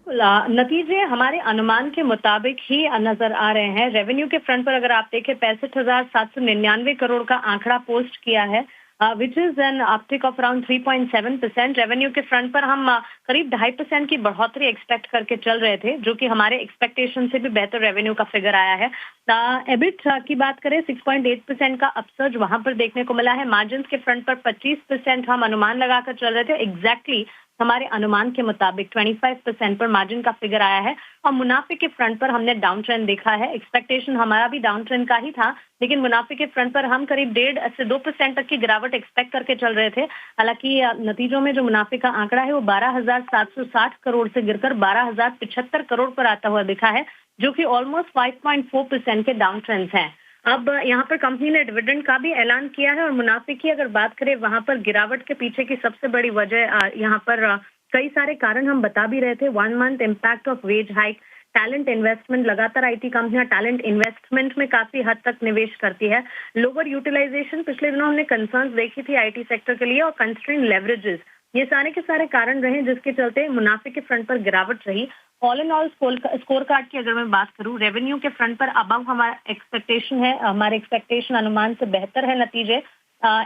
बिल्कुल, नतीजे हमारे अनुमान के मुताबिक ही नजर आ रहे हैं। रेवेन्यू के फ्रंट पर अगर आप देखें 65,799 करोड़ का आंकड़ा पोस्ट किया है, which is an uptick of around 3.7%। Revenue के फ्रंट पर हम करीब 2.5% की बढ़ोतरी एक्सपेक्ट करके चल रहे थे, जो कि हमारे एक्सपेक्टेशन से भी बेहतर रेवेन्यू का फिगर आया है। एबिट की बात करें 6.8% का अपसर्ज वहां पर देखने को मिला है। मार्जिन के फ्रंट पर 25% हम अनुमान लगाकर चल रहे थे, एग्जैक्टली हमारे अनुमान के मुताबिक 25% पर मार्जिन का फिगर आया है। और मुनाफे के फ्रंट पर हमने डाउन ट्रेंड देखा है। एक्सपेक्टेशन हमारा भी डाउन ट्रेंड का ही था, लेकिन मुनाफे के फ्रंट पर हम करीब 1.5 से 2% तक की गिरावट एक्सपेक्ट करके चल रहे थे। हालांकि नतीजों में जो मुनाफे का आंकड़ा है वो 12,760 करोड़ से गिरकर 12,075 करोड़ पर आता हुआ दिखा है, जो कि ऑलमोस्ट 5.4% के डाउन ट्रेंड्स हैं। अब यहाँ पर कंपनी ने डिविडेंड का भी ऐलान किया है और मुनाफे की अगर बात करें वहां पर गिरावट के पीछे की सबसे बड़ी वजह यहाँ पर कई सारे कारण हम बता भी रहे थे। 1 month impact of wage hike, talent investment, लगातार आईटी कंपनियां टैलेंट इन्वेस्टमेंट में काफी हद तक निवेश करती है। लोअर यूटिलाइजेशन, पिछले दिनों हमने कंसर्न्स देखी थी आईटी सेक्टर के लिए, और कंस्ट्रेंड लेवरेजेस, ये सारे के सारे कारण रहे जिसके चलते मुनाफे के फ्रंट पर गिरावट रही। All in all score card की अगर मैं बात करूं, रेवेन्यू के फ्रंट पर अबव हमारा एक्सपेक्टेशन है, हमारे एक्सपेक्टेशन अनुमान से बेहतर है नतीजे।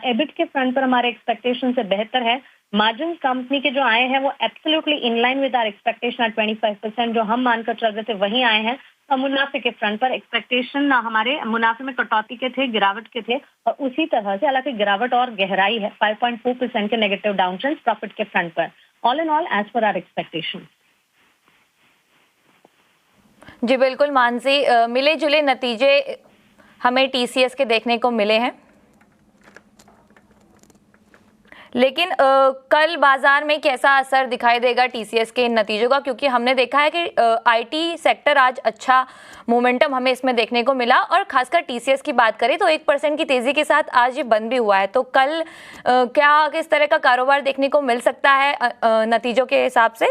एबिट के फ्रंट पर हमारे एक्सपेक्टेशन से बेहतर है। मार्जिन कंपनी के जो आए हैं वो absolutely in line with our expectation at 25%, जो हम मानकर चल रहे थे वही आए हैं। और मुनाफे के फ्रंट पर एक्सपेक्टेशन हमारे मुनाफे में कटौती के थे, गिरावट के थे, और उसी तरह से हालांकि गिरावट और गहराई है, 5.4% के नेगेटिव डाउन ट्रेंड प्रॉफिट के फ्रंट पर। All in all as per our expectation. जी बिल्कुल मानसी, मिले जुले नतीजे हमें टीसीएस के देखने को मिले हैं, लेकिन कल बाजार में कैसा असर दिखाई देगा टीसीएस के इन नतीजों का, क्योंकि हमने देखा है कि आईटी सेक्टर आज अच्छा मोमेंटम हमें इसमें देखने को मिला, और खासकर टीसीएस की बात करें तो 1% की तेजी के साथ आज ये बंद भी हुआ है। तो कल क्या किस तरह का कारोबार देखने को मिल सकता है नतीजों के हिसाब से?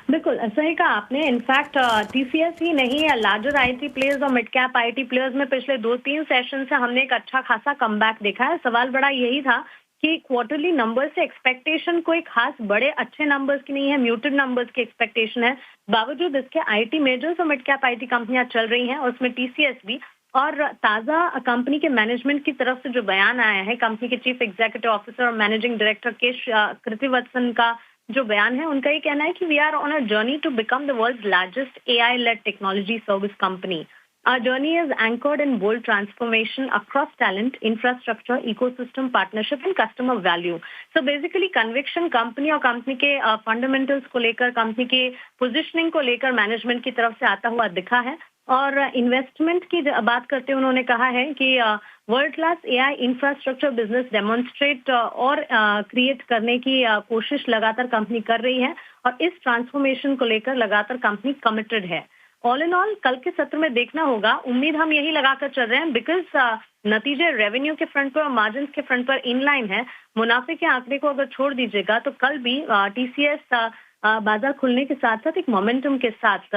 बिल्कुल सही कहा आपने। इनफैक्ट टीसीएस ही नहीं है, लार्जर आईटी प्लेयर्स और मिड कैप आईटी प्लेयर्स में पिछले 2-3 सेशन से हमने एक अच्छा खासा कमबैक देखा है। सवाल बड़ा यही था कि क्वार्टरली नंबर से एक्सपेक्टेशन कोई खास बड़े अच्छे नंबर्स की नहीं है, म्यूटेड नंबर्स की एक्सपेक्टेशन है। बावजूद इसके आईटी मेजर्स और मिड कैप आईटी कंपनियां चल रही हैं, और उसमें टीसीएस भी। और ताजा कंपनी के मैनेजमेंट की तरफ से जो बयान आया है, कंपनी के चीफ एग्जीक्यूटिव ऑफिसर और मैनेजिंग डायरेक्टर केश कृतिवत्सन का जो बयान है, उनका ये कहना है कि we are on a journey to become the world's largest AI led technology service company. Our journey is anchored in bold transformation across talent, infrastructure, ecosystem, partnership and customer value. So basically conviction company और company के fundamentals को लेकर, company के positioning को लेकर management की तरफ से आता हुआ दिखा है। और इन्वेस्टमेंट की बात करते हुए उन्होंने कहा है कि world class AI infrastructure business demonstrate और क्रिएट करने की कोशिश लगातार कंपनी कर रही है, और इस ट्रांसफॉर्मेशन को लेकर लगातार कंपनी कमिटेड है। ऑल इन ऑल कल के सत्र में देखना होगा, उम्मीद हम यही लगाकर चल रहे हैं, बिकॉज नतीजे रेवेन्यू के फ्रंट पर और मार्जिन के फ्रंट पर इन लाइन है। मुनाफे के आंकड़े को अगर छोड़ दीजिएगा तो कल भी टीसीएस बाजार खुलने के साथ साथ एक मोमेंटम के साथ